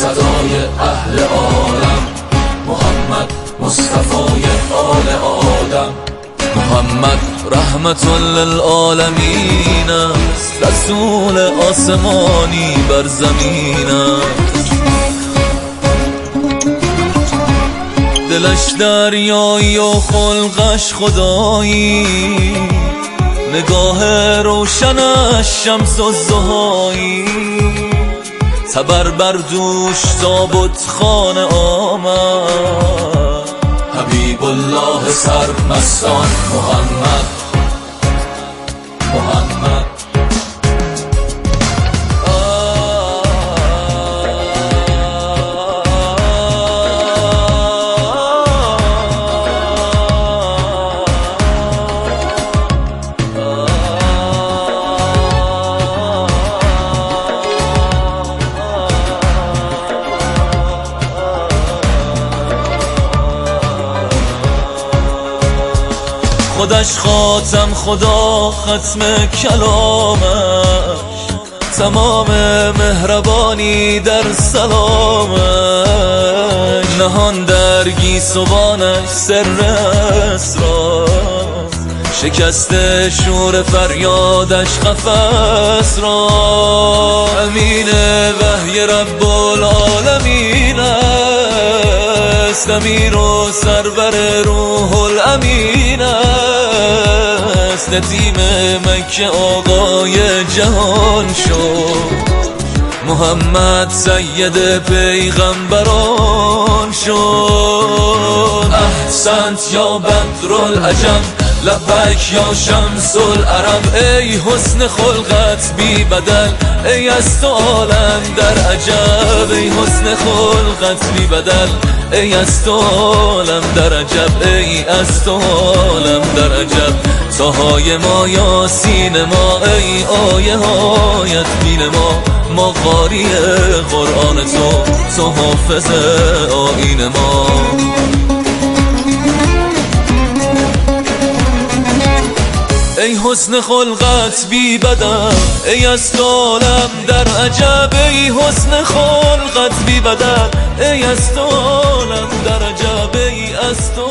صدای اهل عالم، محمد مصطفی آل آدم. محمد رحمت للعالمین است، رسول آسمانی بر زمین است. دلش دریایی و خلقش خدایی، نگاه روشنش شمس الضحایی. تبر بر دوش تابوت خانه آمد، حبیب الله سرمستان محمد. محمد خودش خاتم، خدا ختم کلامش، تمام مهربانی در سلامش. نهان در گیسوانش سر اسرار، شکست شور فریادش قفس را. امین وحی رب العالمین است، امیر و سرور روح الامین است. ندیم مکه آقای جهان شد، محمد سید پیغمبران شد. احسنت یا بدر العجم، لبیک یا شمس العرب. ای حسن خلقت بی بدل، ای از تو عالم در عجب. ای حسن خلقت بی بدل، ای از تو عالم در عجب. ای از تو عالم در عجب. طاهای ما یاسین ما، ای آیه هایت بین ما قاری قرآن تو حافظ آیین ما. ای حسن خلقت بی بدل، ای از تو عالم در عجب. ای حسن خلقت بی بدل، ای از تو عالم در عجب. ای از تو